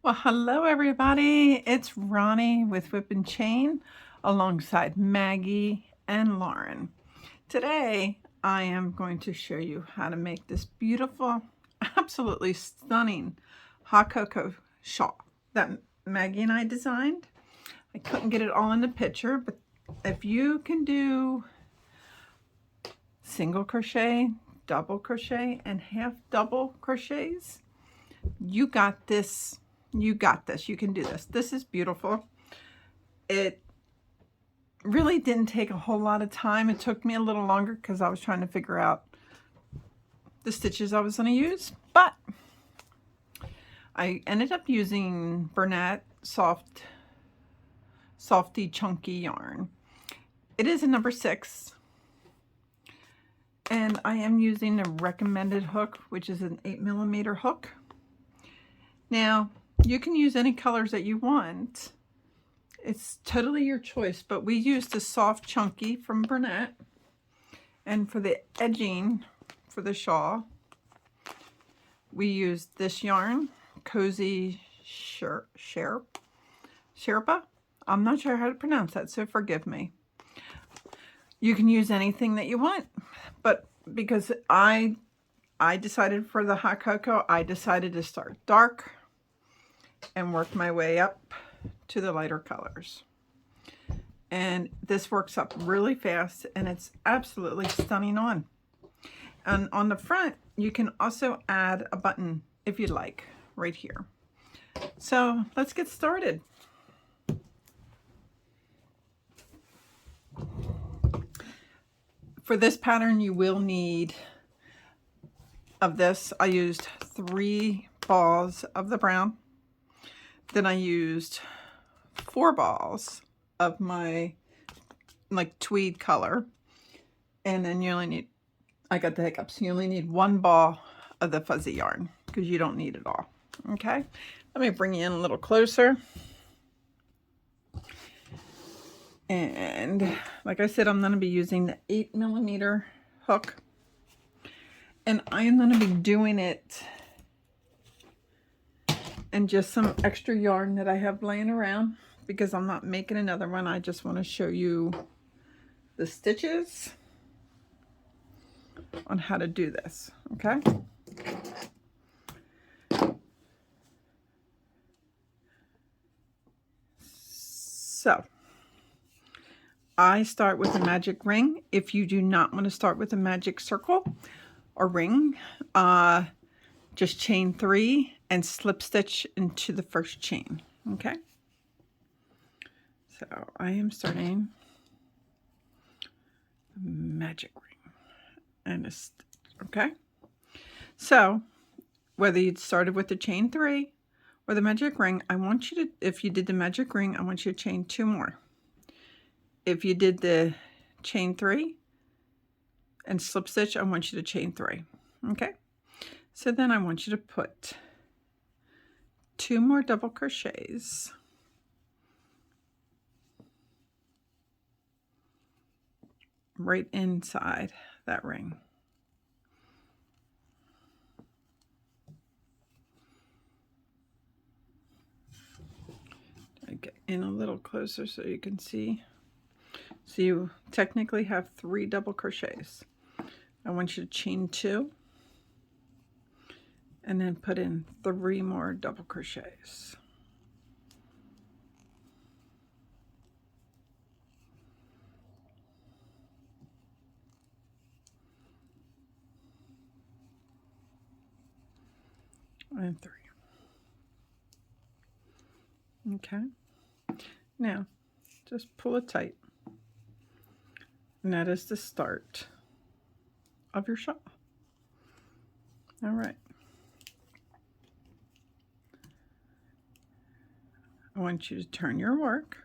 Well, hello everybody. It's Ronnie with Whip and Chain alongside Maggie and Lauren. Today, I am going to show you how to make this beautiful, absolutely stunning hot cocoa shawl that Maggie and I designed. I couldn't get it all in the picture, but if you can do single crochet, double crochet, and half double crochets, you got this. You got this. You can do this. This is beautiful. It really didn't take a whole lot of time. It took me a little longer because I was trying to figure out the stitches I was going to use. But I ended up using Bernat Softy Chunky yarn. It is a number 6. And I am using a recommended hook, which is an 8mm hook. Now, you can use any colors that you want. It's totally your choice, but we used the soft chunky from Bernat. And for the edging for the shawl, we used this yarn, Cozy Sherpa. I'm not sure how to pronounce that, so forgive me. You can use anything that you want, but because I decided for the hot cocoa, I decided to start dark and work my way up to the lighter colors. And this works up really fast and it's absolutely stunning on. And on the front, you can also add a button if you'd like, right here. So let's get started. For this pattern, you will need of this. I used 3 balls of the brown. Then I used 4 balls of my tweed color. And then you only need, I got the hiccups, you only need 1 ball of the fuzzy yarn because you don't need it all. Okay, let me bring you in a little closer. And like I said, I'm going to be using the 8mm hook. And I am going to be doing it and just some extra yarn that I have laying around because I'm not making another one. I just want to show you the stitches on how to do this, okay? So I start with a magic ring. If you do not want to start with a magic circle or ring, just chain 3 and slip stitch into the first chain. Okay, so I am starting magic ring and a stitch. Okay, so whether you started with the chain 3 or the magic ring, I want you to, if you did the magic ring, I want you to chain 2 more. If you did the chain 3 and slip stitch, I want you to chain 3. Okay, so then I want you to put 2 more double crochets right inside that ring. I get in a little closer so you can see. So you technically have 3 double crochets. I want you to chain 2 and then put in 3 more double crochets. And 3. Okay. Now, just pull it tight. And that is the start of your shawl. All right. I want you to turn your work.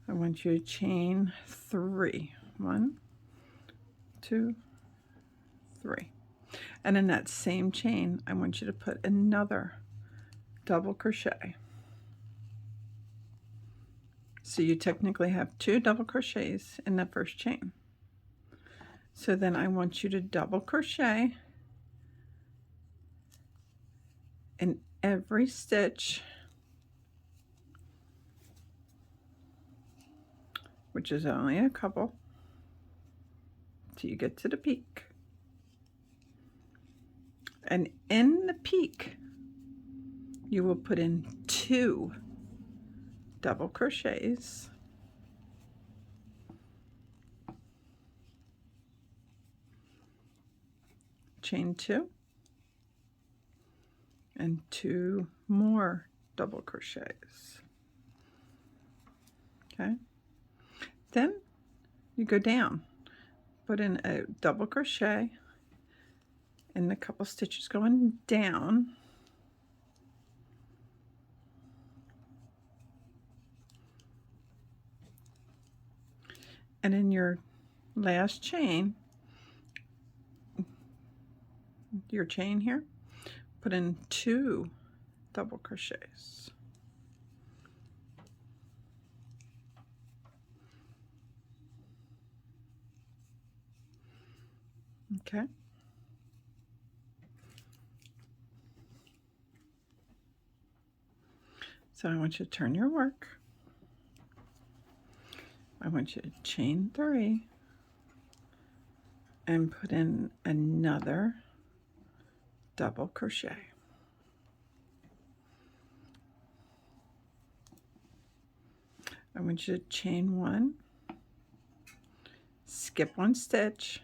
I want you to chain 3. 1, 2, 3. And in that same chain, I want you to put another double crochet. So you technically have 2 double crochets in the first chain. So then I want you to double crochet and every stitch, which is only a couple, till you get to the peak. And in the peak, you will put in 2 double crochets, chain 2, and 2 more double crochets. Okay, then you go down, put in a double crochet and a couple stitches going down, and in your last chain, your chain here, put in 2 double crochets. Okay. So I want you to turn your work. I want you to chain 3 and put in another double crochet. I want you to chain 1, skip 1 stitch,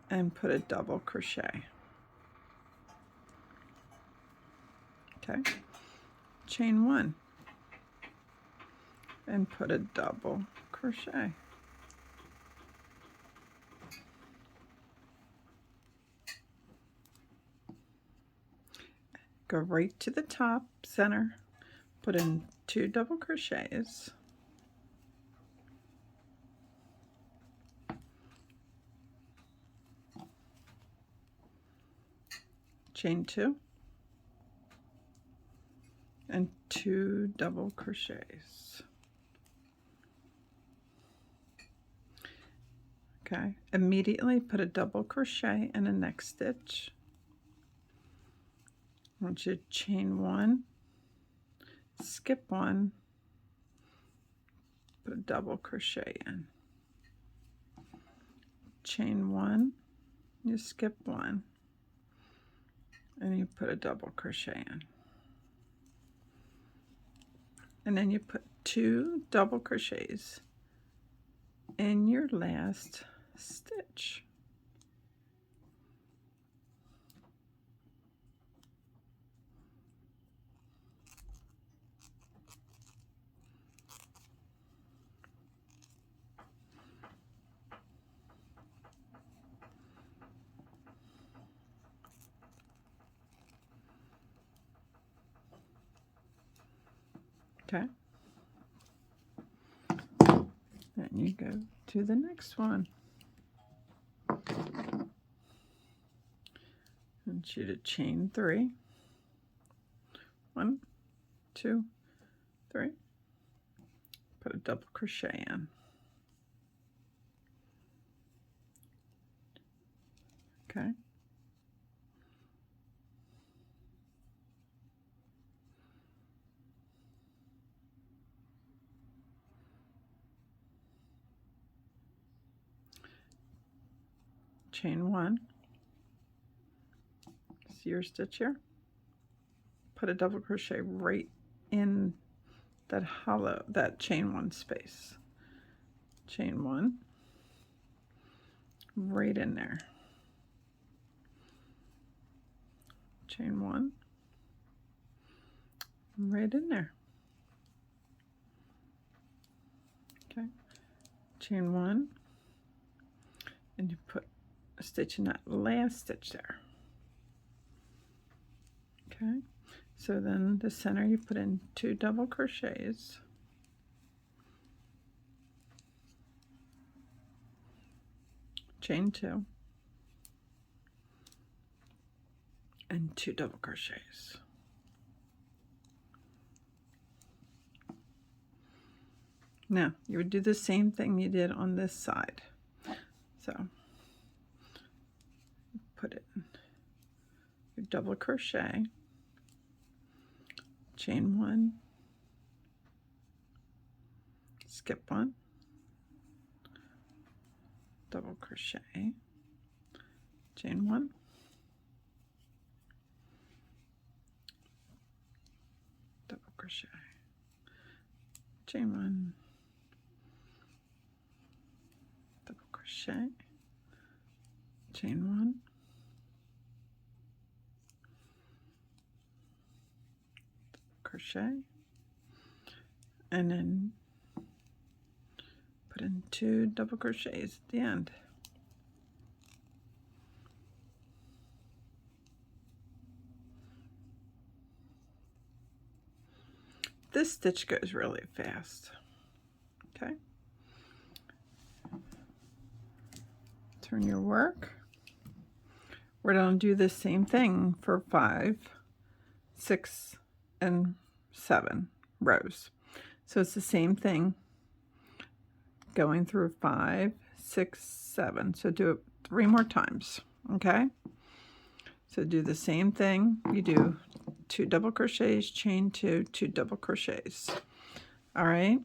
and put a double crochet. Okay, chain 1 and put a double crochet. Go right to the top center, put in 2 double crochets, chain 2, and 2 double crochets. Okay, immediately put a double crochet in the next stitch. I want you to chain 1, skip 1, put a double crochet in. Chain 1, you skip 1, and you put a double crochet in. And then you put 2 double crochets in your last stitch. Okay. Then you go to the next one. I want you to chain 3. 1, 2, 3. Put a double crochet in. Okay. Chain 1. See your stitch here? Put a double crochet right in that hollow, that chain 1 space. Chain 1, right in there. Chain 1, right in there. Okay, chain 1, and you put a stitch in that last stitch there. Okay, so then the center you put in 2 double crochets, chain 2, and 2 double crochets. Now you would do the same thing you did on this side. So put it in your double crochet, chain 1, skip 1, double crochet, chain 1, double crochet, chain 1, double crochet, chain 1, crochet, and then put in 2 double crochets at the end. This stitch goes really fast. Okay, turn your work. We're going to do the same thing for 5, 6, and 7 rows. So it's the same thing going through 5, 6, 7. So do it 3 more times. Okay, so do the same thing. You do 2 double crochets, chain 2, 2 double crochets. All right,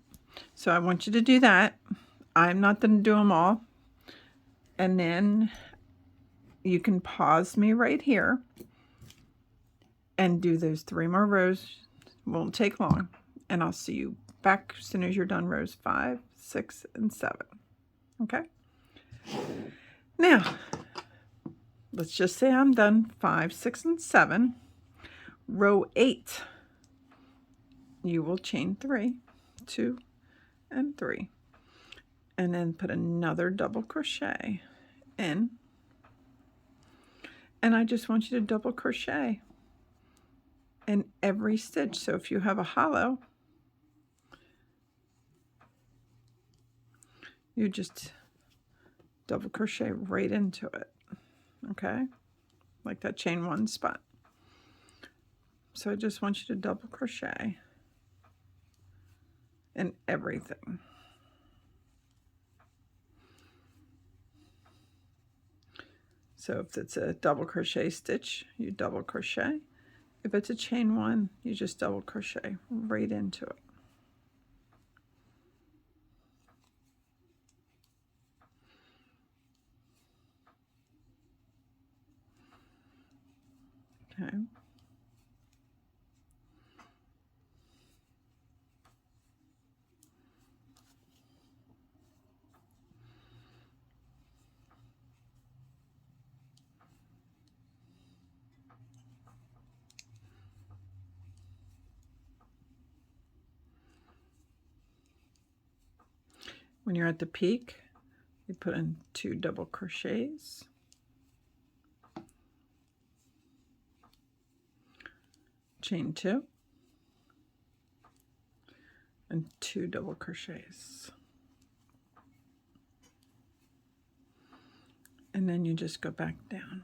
so I want you to do that. I'm not going to do them all, and then you can pause me right here and do those 3 more rows. Won't take long, and I'll see you back as soon as you're done rows 5, 6, and 7. Okay, now let's just say I'm done 5, 6, and 7. Row 8, you will chain 3, 2, and 3, and then put another double crochet in, and I just want you to double crochet in every stitch. So if you have a hollow, you just double crochet right into it. Okay, like that chain 1 spot. So I just want you to double crochet in everything. So if it's a double crochet stitch, you double crochet. If it's a chain 1, you just double crochet right into it. Okay. When you're at the peak, you put in 2 double crochets, chain 2, and 2 double crochets, and then you just go back down.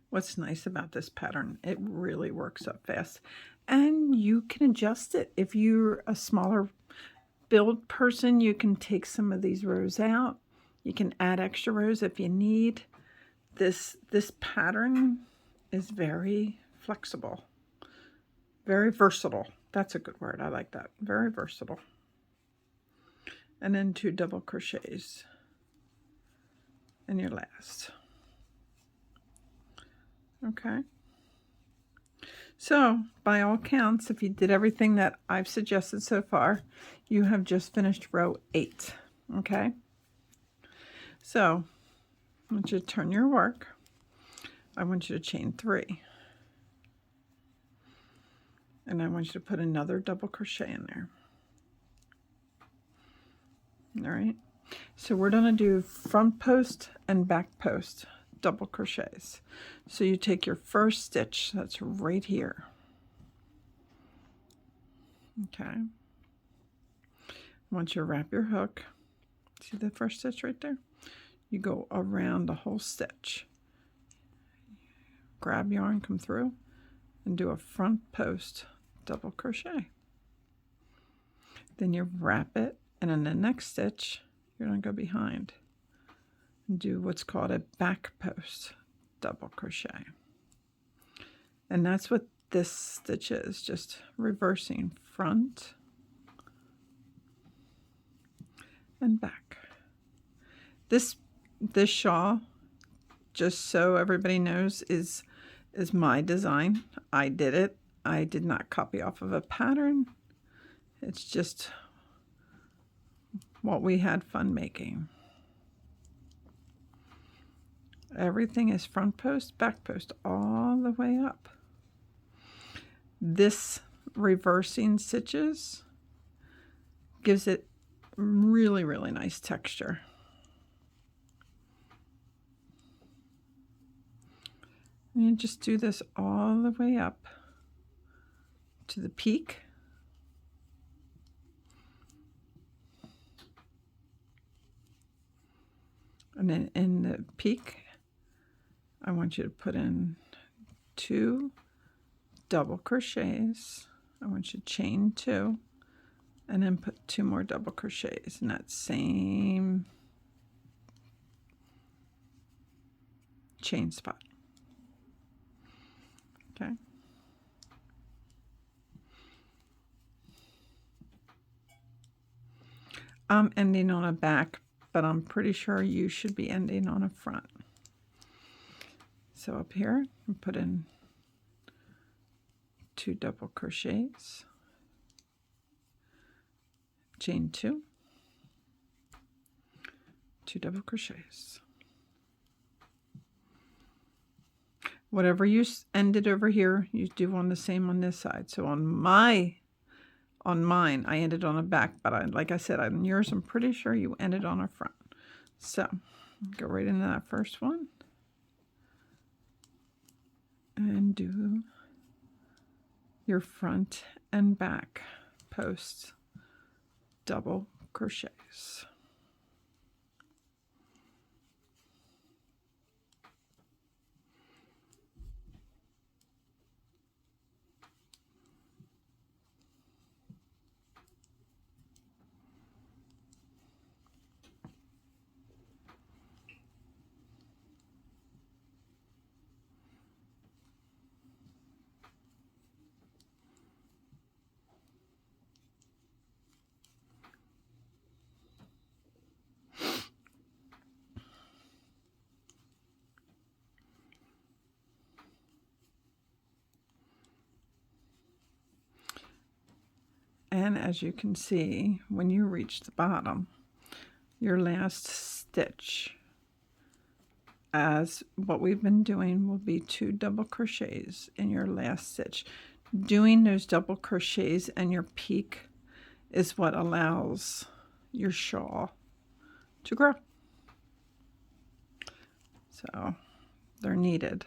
What's nice about this pattern, it really works up fast, and you can adjust it. If you're a smaller build person, you can take some of these rows out. You can add extra rows if you need. This pattern is very flexible, very versatile. That's a good word. I like that. Very versatile. And then 2 double crochets in your last. Okay, so by all counts, if you did everything that I've suggested so far, you have just finished row 8. Okay, so I want you to turn your work. I want you to chain 3, And I want you to put another double crochet in there. All right, so we're going to do front post and back post double crochets. So you take your first stitch that's right here. Okay, once you wrap your hook, see the first stitch right there? You go around the whole stitch. Grab yarn, come through, and do a front post double crochet. Then you wrap it, and in the next stitch, you're going to go behind and do what's called a back post double crochet. And that's what this stitch is, just reversing front and back. This shawl, just so everybody knows, is my design. I did it. I did not copy off of a pattern. It's just what we had fun making. Everything is front post, back post, all the way up. This reversing stitches gives it really, really nice texture. And you just do this all the way up to the peak. And then in the peak, I want you to put in 2 double crochets. I want you to chain 2 and then put 2 more double crochets in that same chain spot. Okay. I'm ending on a back, but I'm pretty sure you should be ending on a front. So up here, I put in 2 double crochets, chain 2, 2 double crochets. Whatever you ended over here, you do on the same on this side. So on mine, I ended on a back, but like I said, on yours, I'm pretty sure you ended on a front. So go right into that first one and do your front and back post double crochets. And as you can see, when you reach the bottom, your last stitch, as what we've been doing, will be 2 double crochets in your last stitch. Doing those double crochets and your peak is what allows your shawl to grow. So they're needed.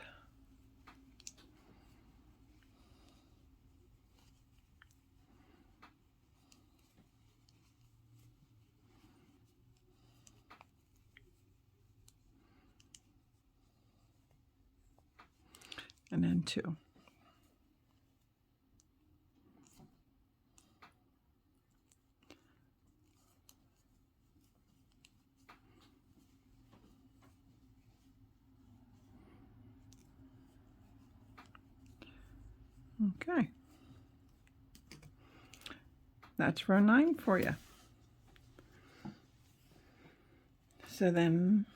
And then 2. Okay. That's row 9 for you. So then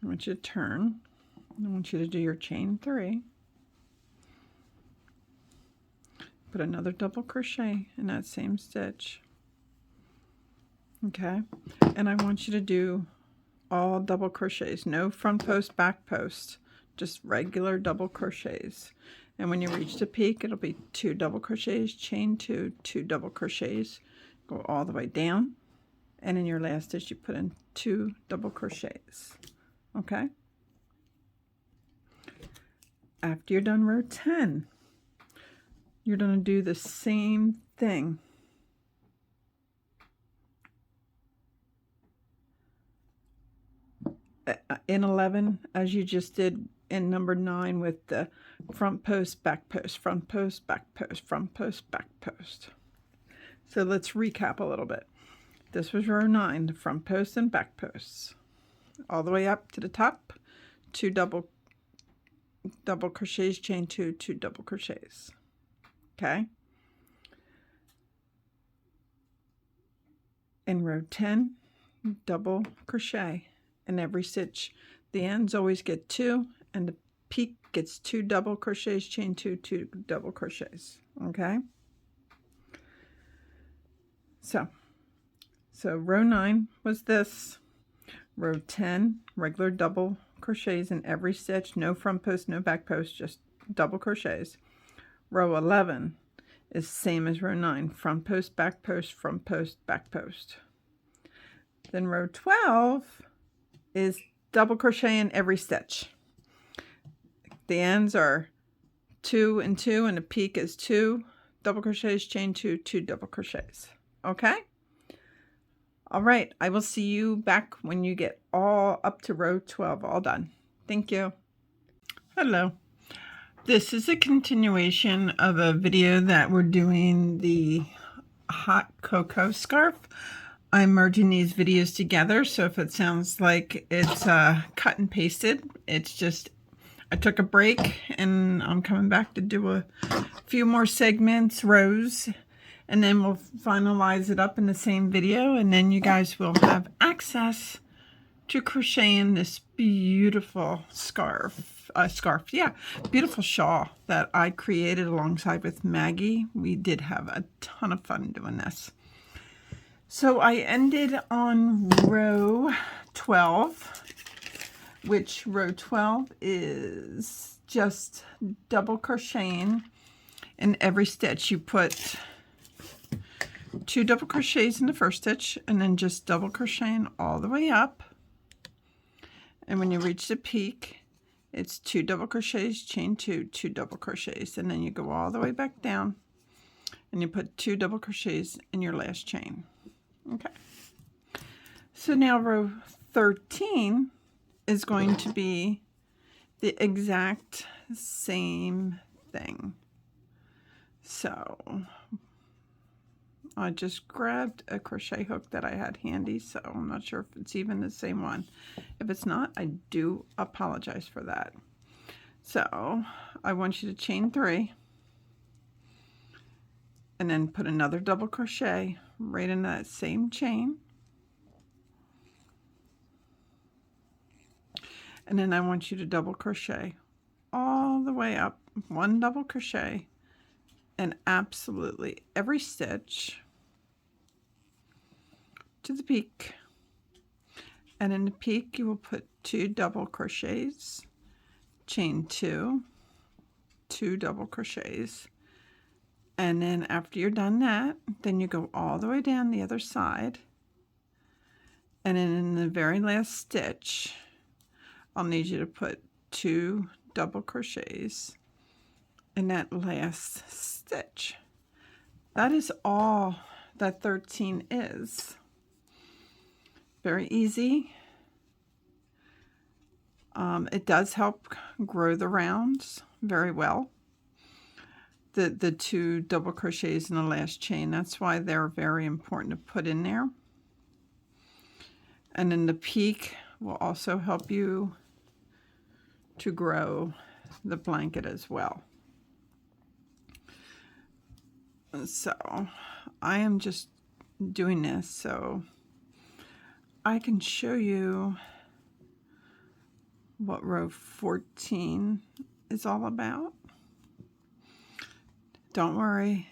I want you to turn. I want you to do your chain 3. Put another double crochet in that same stitch. Okay, and I want you to do all double crochets, no front post, back post, just regular double crochets. And when you reach the peak, it'll be 2 double crochets, chain 2, 2 double crochets, go all the way down, and in your last stitch you put in 2 double crochets. Okay? After you're done row 10, you're going to do the same thing. In 11, as you just did in number 9 with the front post, back post, front post, back post, front post, back post. So let's recap a little bit. This was row 9, the front post and back posts. All the way up to the top, 2 double crochets, chain 2, 2 double crochets. Okay? In row 10, double crochet in every stitch. The ends always get 2, and the peak gets 2 double crochets, chain 2, 2 double crochets. Okay? So row 9 was this. Row 10, regular double crochets in every stitch, no front post, no back post, just double crochets. Row 11 is same as row 9, front post, back post, front post, back post. Then row 12 is double crochet in every stitch. The ends are 2 and 2, and the peak is 2 double crochets, chain 2, 2 double crochets. Okay? All right, I will see you back when you get all up to row 12, all done. Thank you. Hello. This is a continuation of a video that we're doing the hot cocoa scarf. I'm merging these videos together, so if it sounds like it's cut and pasted, it's just I took a break and I'm coming back to do a few more segments, rows, and then we'll finalize it up in the same video, and then you guys will have access to crocheting this beautiful beautiful shawl that I created alongside with Maggie. We did have a ton of fun doing this. So I ended on row 12, which row 12 is just double crocheting in every stitch. You put 2 double crochets in the first stitch and then just double crocheting all the way up. And when you reach the peak, it's 2 double crochets, chain 2, 2 double crochets, and then you go all the way back down and you put 2 double crochets in your last chain. Okay. So now row 13 is going to be the exact same thing. So I just grabbed a crochet hook that I had handy, so I'm not sure if it's even the same one. If it's not, I do apologize for that. So I want you to chain 3 and then put another double crochet right in that same chain. And then I want you to double crochet all the way up, 1 double crochet in absolutely every stitch to the peak. And in the peak you will put 2 double crochets, chain 2, 2 double crochets, and then after you're done that, then you go all the way down the other side, and then in the very last stitch I'll need you to put 2 double crochets in that last stitch. That is all that 13 is. Very easy. It does help grow the rounds very well. The 2 double crochets in the last chain, that's why they're very important to put in there. And then the peak will also help you to grow the blanket as well. So I am just doing this so I can show you what row 14 is all about. Don't worry,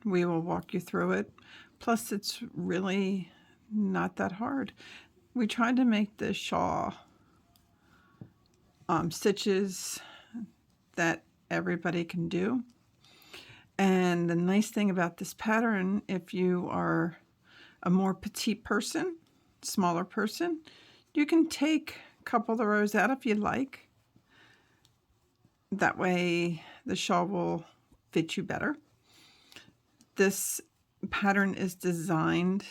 we will walk you through it. Plus it's really not that hard. We tried to make this shawl stitches that everybody can do. And the nice thing about this pattern, if you are a more petite person, smaller person, you can take a couple of the rows out if you like. That way the shawl will fit you better. This pattern is designed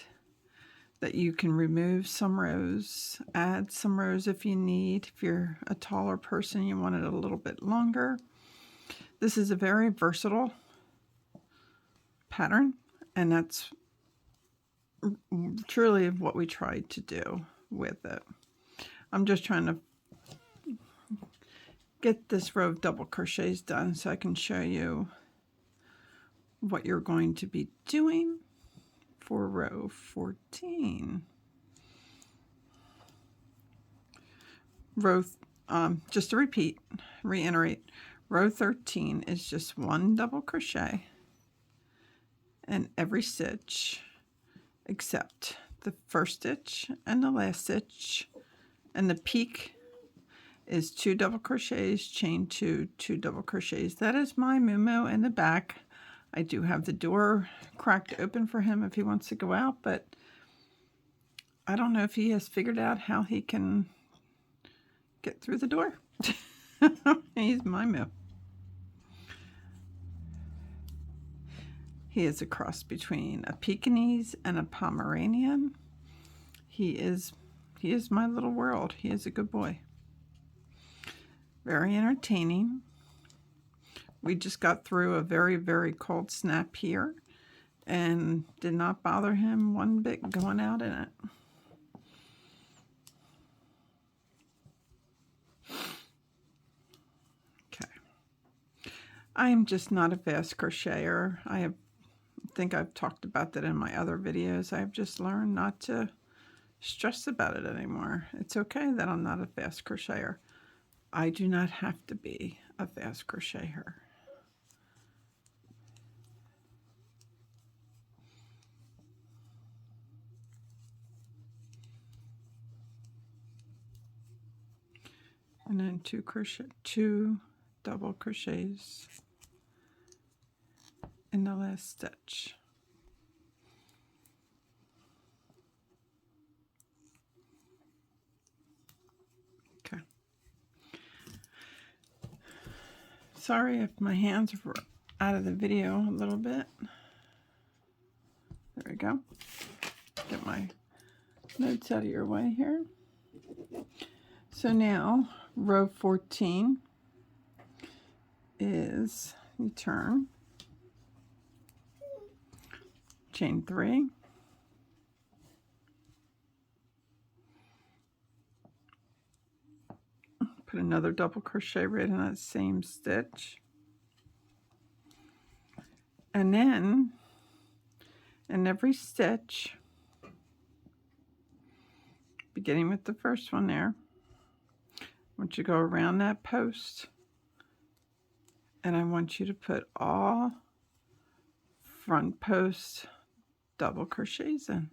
that you can remove some rows, add some rows if you need. If you're a taller person, you want it a little bit longer. This is a very versatile pattern, and that's truly what we tried to do with it. I'm just trying to get this row of double crochets done so I can show you what you're going to be doing for row 14. Just to reiterate, row 13 is just 1 double crochet in every stitch except the first stitch and the last stitch, and the peak is 2 double crochets, chain 2, 2 double crochets. That is my Mumu in the back. I do have the door cracked open for him if he wants to go out, but I don't know if he has figured out how he can get through the door. He's my Moo. He is a cross between a Pekingese and a Pomeranian. He is my little world. He is a good boy. Very entertaining. We just got through a very, very cold snap here and did not bother him one bit going out in it. Okay. I am just not a fast crocheter. I think I've talked about that in my other videos. I've just learned not to stress about it anymore. It's okay that I'm not a fast crocheter. I do not have to be a fast crocheter. And then 2 double crochets in the last stitch. Okay. Sorry if my hands were out of the video a little bit. There we go. Get my notes out of your way here. So now row 14 is you turn, chain 3, put another double crochet right in that same stitch, and then in every stitch, beginning with the first one there, I want you to go around that post, and I want you to put all front post double crochets in.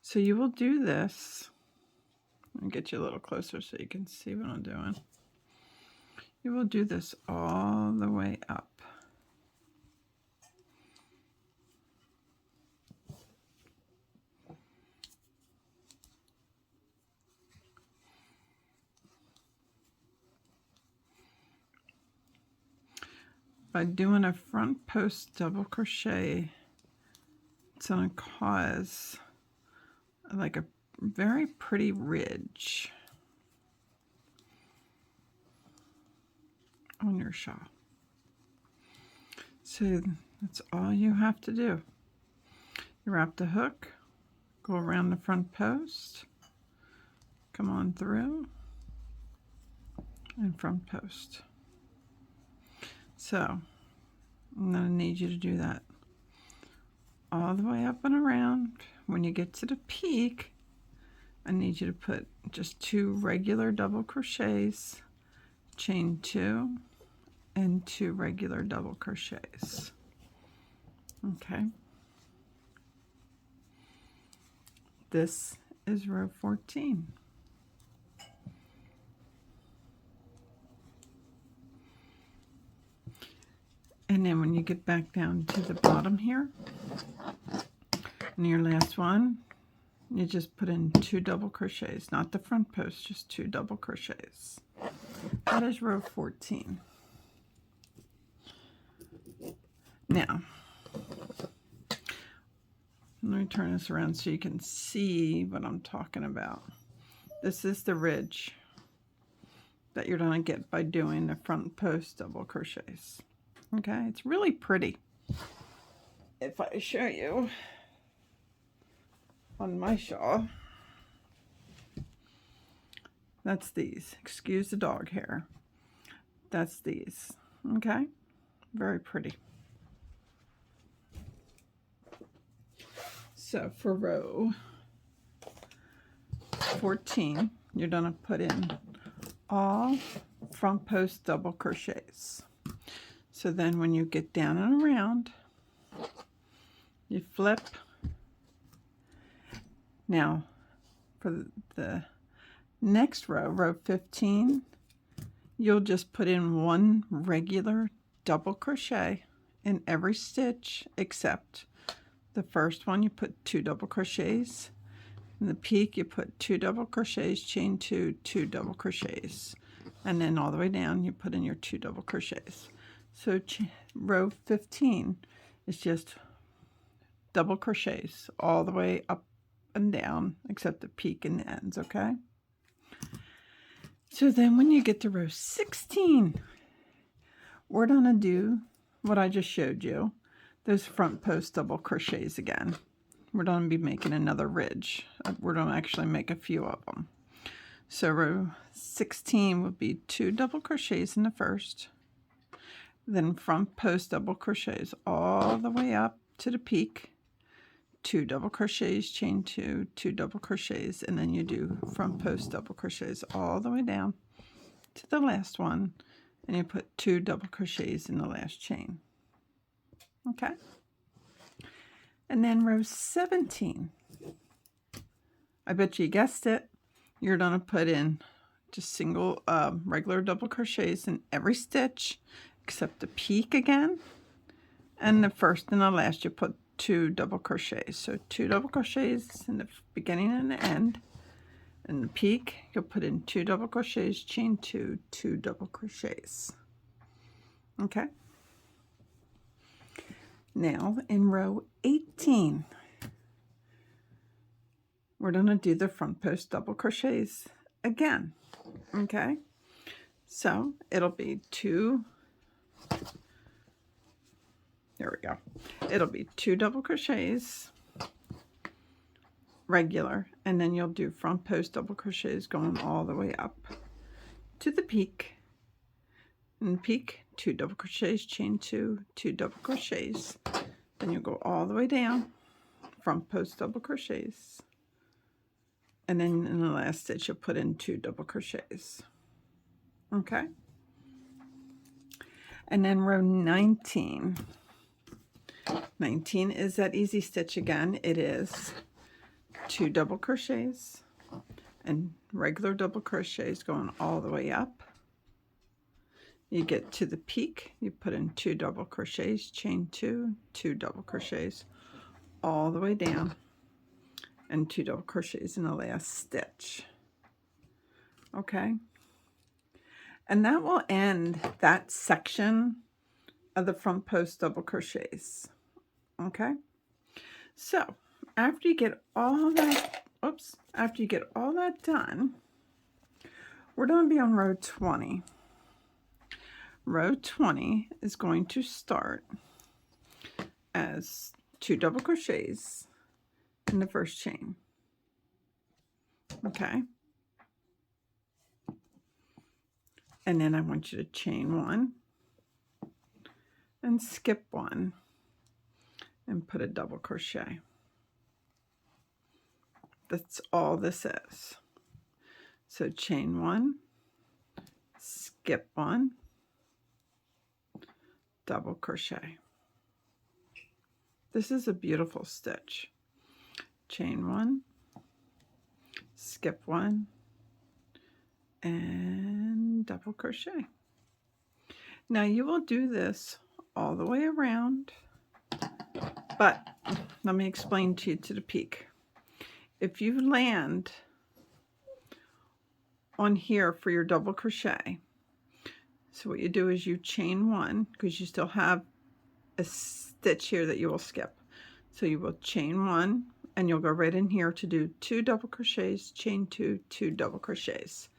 So you will do this. I'll get you a little closer so you can see what I'm doing. You will do this all the way up. By doing a front post double crochet, it's going to cause like a very pretty ridge on your shawl. So that's all you have to do. You wrap the hook, go around the front post, come on through, and front post. So I'm going to need you to do that all the way up and around. When you get to the peak, I need you to put just 2 regular double crochets, chain 2, and 2 regular double crochets. Okay. This is row 14. And then when you get back down to the bottom here, and your last one, you just put in 2 double crochets, not the front post, just 2 double crochets. That is row 14. Now, let me turn this around so you can see what I'm talking about. This is the ridge that you're going to get by doing the front post double crochets. Okay, it's really pretty. If I show you on my shawl, that's these. Excuse the dog hair. That's these. Okay, very pretty. So for row 14, you're going to put in all front post double crochets. So then when you get down and around, you flip. Now for the next row, row 15, you'll just put in 1 regular double crochet in every stitch except the first one. You put 2 double crochets. In the peak, you put 2 double crochets, chain 2, 2 double crochets, and then all the way down you put in your 2 double crochets. So row 15 is just double crochets all the way up and down except the peak and the ends. Okay, so then when you get to row 16, we're gonna do what I just showed you, those front post double crochets again. We're going to be making another ridge. We're going to actually make a few of them. So row 16 would be 2 double crochets in the first, then front post double crochets all the way up to the peak, 2 double crochets, chain 2, 2 double crochets, and then you do front post double crochets all the way down to the last one, and you put 2 double crochets in the last chain. Okay, and then row 17, I bet you guessed it, you're going to put in just single regular double crochets in every stitch except the peak again, and the first and the last you put 2 double crochets. So 2 double crochets in the beginning and the end, and the peak you'll put in 2 double crochets, chain 2, 2 double crochets. Okay, now in row 18 we're going to do the front post double crochets again. Okay, so it'll be 2, there we go, it'll be 2 double crochets regular, and then you'll do front post double crochets going all the way up to the peak, and the peak 2 double crochets, chain 2, 2 double crochets, then you'll go all the way down, front post double crochets, and then in the last stitch you'll put in 2 double crochets. Okay, and then row 19 is that easy stitch again. It is 2 double crochets and regular double crochets going all the way up. You get to the peak, you put in 2 double crochets, chain 2, 2 double crochets all the way down, and 2 double crochets in the last stitch. Okay, and that will end that section of the front post double crochets. Okay, so after you get all that, after you get all that done, we're going to be on row 20. Row 20 is going to start as 2 double crochets in the first chain. Okay, and then I want you to chain 1 and skip 1 and put a double crochet. That's all this is. So chain 1, skip 1, double crochet. This is a beautiful stitch. Chain 1, skip 1, and double crochet. Now you will do this all the way around. But let me explain to you to the peak. If you land on here for your double crochet, so what you do is you chain one, because you still have a stitch here that you will skip. So you will chain one, and you'll go right in here to do 2 double crochets, chain 2, 2 double crochets.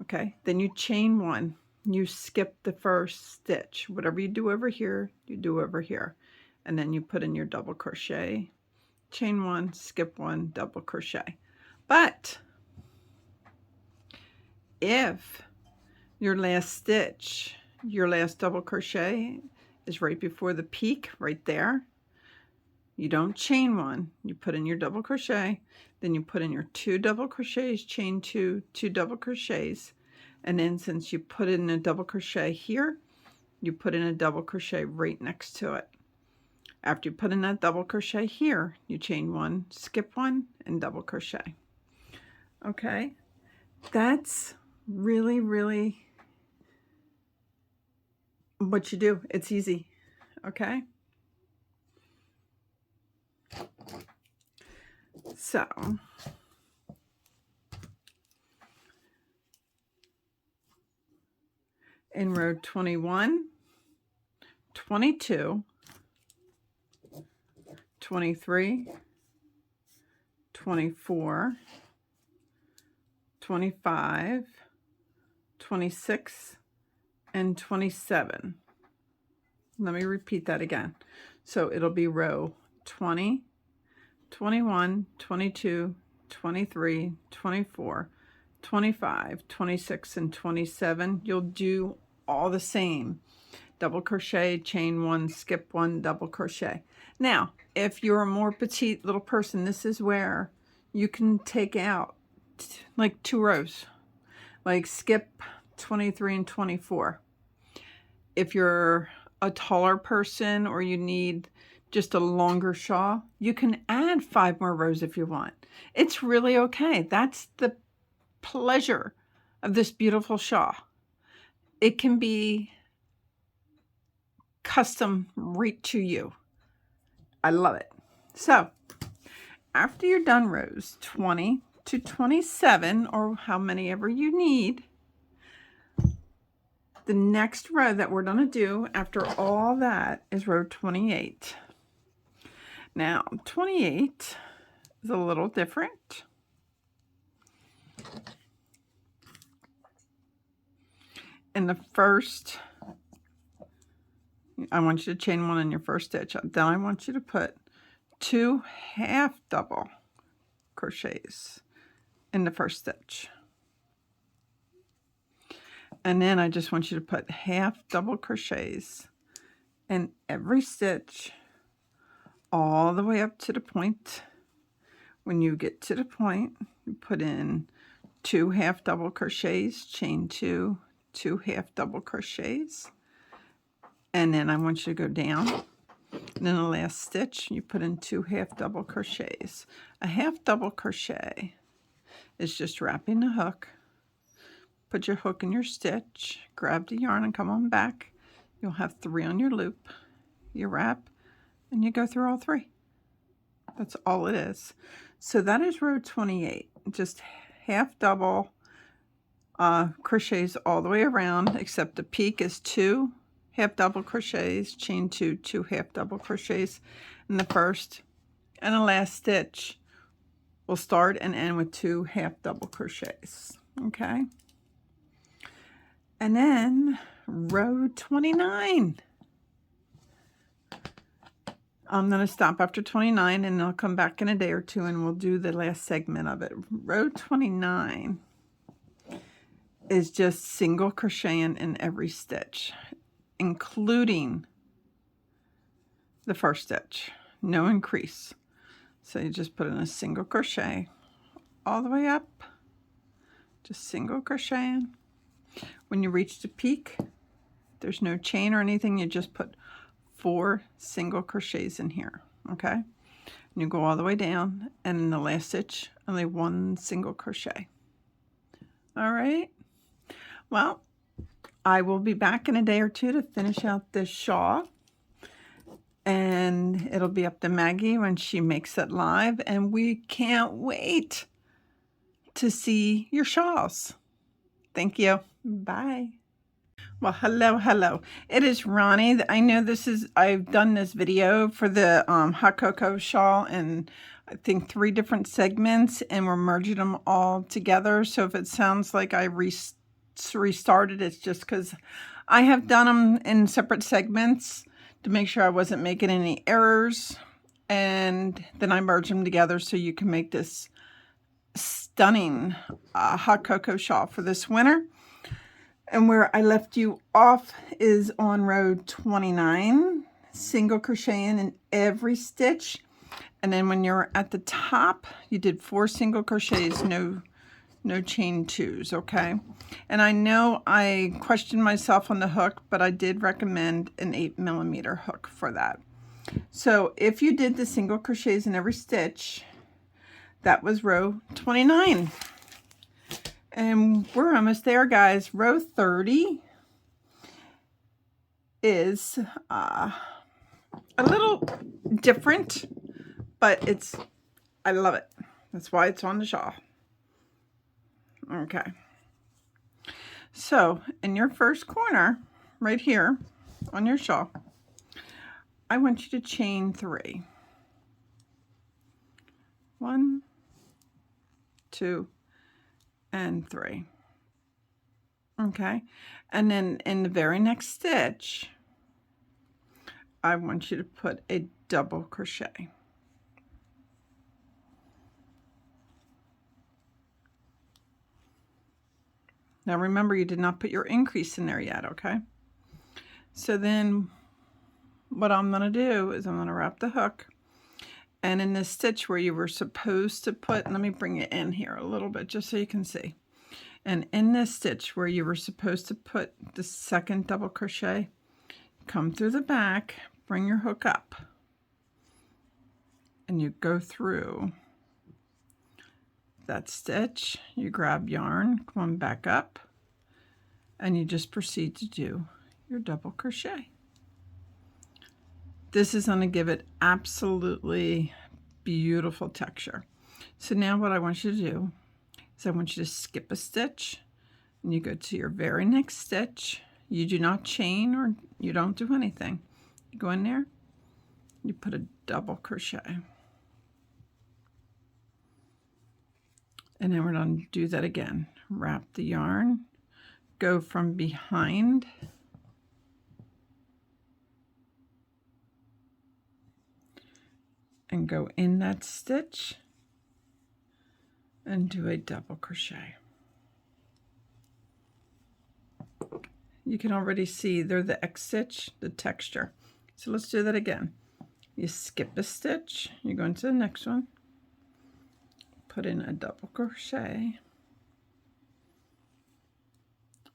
Okay, then you chain one, you skip the first stitch. Whatever you do over here, you do over here. And then you put in your double crochet, chain one, skip one, double crochet. But if your last stitch, your last double crochet is right before the peak, right there, you don't chain one, you put in your double crochet, then you put in your 2 double crochets, chain 2, 2 double crochets, and then since you put in a double crochet here, you put in a double crochet right next to it. After you put in that double crochet here, you chain one, skip one, and double crochet. Okay, that's really, really what you do. It's easy. Okay, so in row 21, 22, 23, 24, 25, 26, and 27. Let me repeat that again. So it'll be row 20, 21, 22, 23, 24, 25, 26, and 27. You'll do all the same. Double crochet, chain one, skip one, double crochet. Now, if you're a more petite little person, this is where you can take out like 2 rows, like skip 23 and 24. If you're a taller person or you need just a longer shawl, you can add 5 more rows if you want. It's really okay. That's the pleasure of this beautiful shawl. It can be custom right to you. I love it. So after you're done rows 20 to 27, or how many ever you need, the next row that we're going to do after all that is row 28. Now 28 is a little different. In the first, I want you to chain one in your first stitch. Then I want you to put 2 half double crochets in the first stitch. And then I just want you to put half double crochets in every stitch all the way up to the point. When you get to the point, you put in 2 half double crochets, chain 2, 2 half double crochets. And then I want you to go down, and in the last stitch you put in 2 half double crochets. A half double crochet is just wrapping the hook. Put your hook in your stitch, grab the yarn and come on back. You'll have 3 on your loop. You wrap and you go through all 3. That's all it is. So that is row 28. Just half double crochets all the way around, except the peak is 2 half double crochets, chain 2, 2 half double crochets in the first, and the last stitch will start and end with 2 half double crochets. Okay, and then row 29. I'm going to stop after 29 and I'll come back in a day or 2 and we'll do the last segment of it. Row 29 is just single crocheting in every stitch, including the first stitch, no increase. So you just put in a single crochet all the way up, just single crocheting. When you reach the peak, there's no chain or anything, you just put 4 single crochets in here. Okay, and you go all the way down, and in the last stitch only 1 single crochet. All right, well, I will be back in a day or two to finish out this shawl. And it'll be up to Maggie when she makes it live. And we can't wait to see your shawls. Thank you. Bye. Well, hello. It is Ronnie. I know I've done this video for the Hot Cocoa Shawl in I think 3 different segments, and we're merging them all together. So if it sounds like I restarted, it's just because I have done them in separate segments to make sure I wasn't making any errors. And then I merged them together so you can make this stunning Hot Cocoa Shawl for this winter. And where I left you off is on row 29, single crocheting in every stitch. And then when you're at the top, you did 4 single crochets, no chain 2s, okay? And I know I questioned myself on the hook, but I did recommend an 8mm hook for that. So if you did the single crochets in every stitch, that was row 29. And we're almost there, guys. Row 30 is a little different, but I love it. That's why it's on the shawl. Okay. So in your first corner, right here on your shawl, I want you to chain 3. 1, 2, and 3. Okay. And then in the very next stitch, I want you to put a double crochet. Now remember, you did not put your increase in there yet, okay? So then what I'm going to do is I'm going to wrap the hook, and in this stitch where you were supposed to put, let me bring it in here a little bit just so you can see. And in this stitch where you were supposed to put the second double crochet, come through the back, bring your hook up, and you go through that stitch, you grab yarn, come on back up, and you just proceed to do your double crochet. This is going to give it absolutely beautiful texture. So now what I want you to do is I want you to skip a stitch, and you go to your very next stitch. You do not chain or you don't do anything. You go in there, you put a double crochet. And then we're going to do that again. Wrap the yarn, go from behind, and go in that stitch and do a double crochet. You can already see there the X stitch, the texture. So let's do that again. You skip a stitch, you go into the next one, put in a double crochet,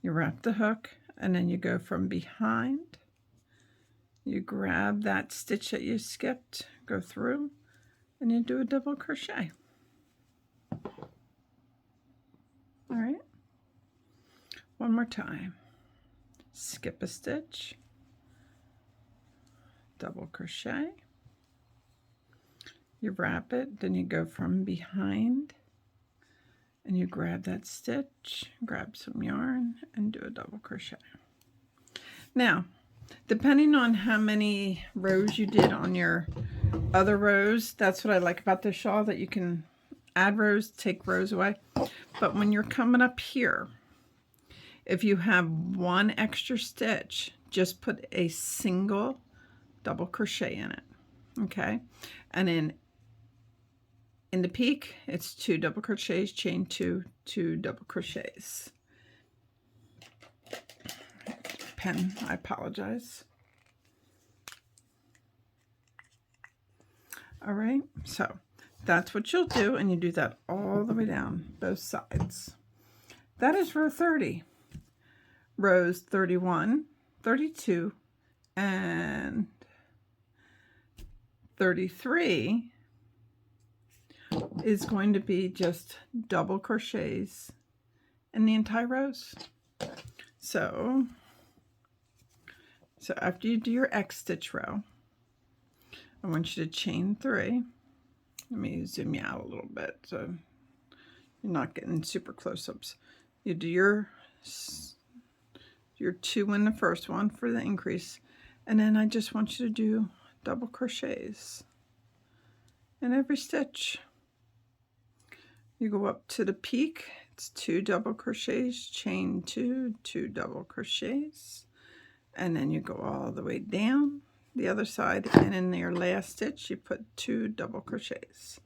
you wrap the hook, and then you go from behind, you grab that stitch that you skipped, go through, and you do a double crochet. All right, one more time. Skip a stitch, double crochet, you wrap it, then you go from behind and you grab that stitch, grab some yarn, and do a double crochet. Now, depending on how many rows you did on your other rows, that's what I like about this shawl, that you can add rows, take rows away. But when you're coming up here, if you have 1 extra stitch, just put a single double crochet in it, okay? And then in the peak, it's 2 double crochets, chain 2, 2 double crochets. Pen, I apologize. All right, so that's what you'll do, and you do that all the way down both sides. That is row 30. Rows 31, 32, and 33 is going to be just double crochets in the entire rows. So So after you do your X stitch row, I want you to chain 3. Let me zoom you out a little bit so you're not getting super close-ups. You do your 2 in the first one for the increase, and then I just want you to do double crochets in every stitch. You go up to the peak, it's 2 double crochets, chain 2, 2 double crochets, and then you go all the way down the other side, and in your last stitch you put 2 double crochets.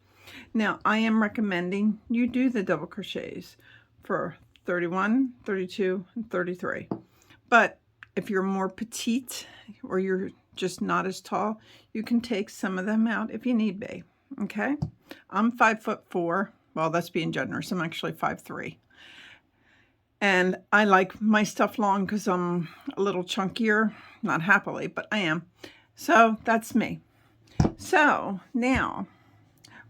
Now I am recommending you do the double crochets for 31, 32, and 33. But if you're more petite or you're just not as tall, you can take some of them out if you need be. Okay? I'm 5'4". Well, that's being generous. I'm actually 5'3". And I like my stuff long because I'm a little chunkier. Not happily, but I am. So that's me. So now,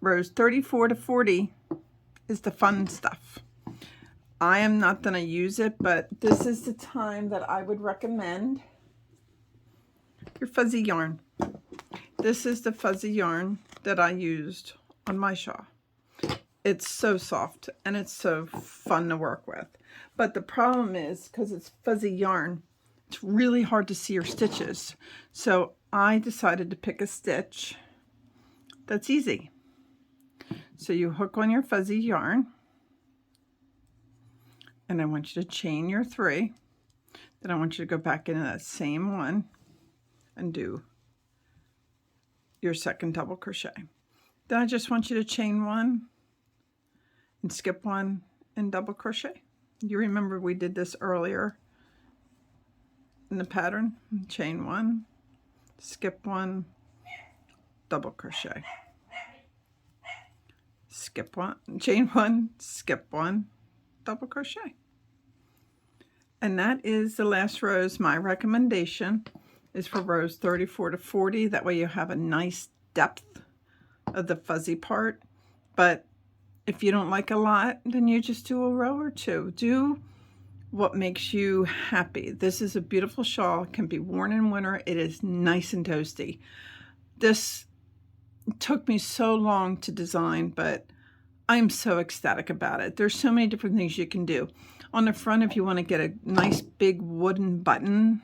rows 34 to 40 is the fun stuff. I am not going to use it, but this is the time that I would recommend your fuzzy yarn. This is the fuzzy yarn that I used on my shawl. It's so soft and it's so fun to work with. But the problem is, because it's fuzzy yarn, it's really hard to see your stitches. So I decided to pick a stitch that's easy. So you hook on your fuzzy yarn, and I want you to chain your 3. Then I want you to go back into that same one and do your second double crochet. Then I just want you to chain 1 and skip 1 and double crochet. You remember we did this earlier in the pattern. Chain 1, skip 1, double crochet. Skip 1, chain 1, skip 1, double crochet. And that is the last rows. My recommendation is for rows 34 to 40. That way you have a nice depth of the fuzzy part. But if you don't like a lot, then you just do a row or 2. Do what makes you happy. This is a beautiful shawl. It can be worn in winter. It is nice and toasty. This took me so long to design, but I'm so ecstatic about it. There's so many different things you can do. On the front, if you want to get a nice big wooden button,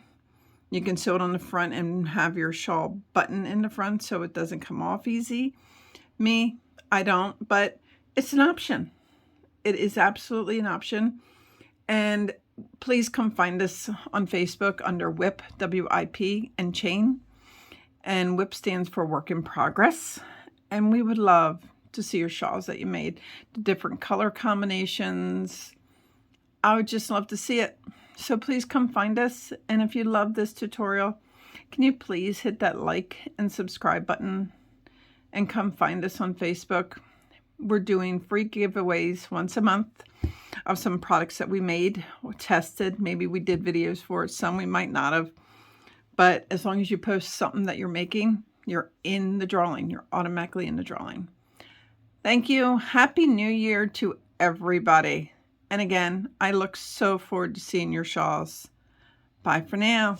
you can sew it on the front and have your shawl button in the front so it doesn't come off easy. Me, I don't, but it's an option. It is absolutely an option. And please come find us on Facebook under WIP, W-I-P, and chain. And WIP stands for Work in Progress. And we would love to see your shawls that you made, the different color combinations. I would just love to see it. So please come find us. And if you love this tutorial, can you please hit that like and subscribe button and come find us on Facebook. We're doing free giveaways once a month of some products that we made or tested. Maybe we did videos for it. Some we might not have. But as long as you post something that you're making, you're in the drawing. You're automatically in the drawing. Thank you. Happy New Year to everybody. And again, I look so forward to seeing your shawls. Bye for now.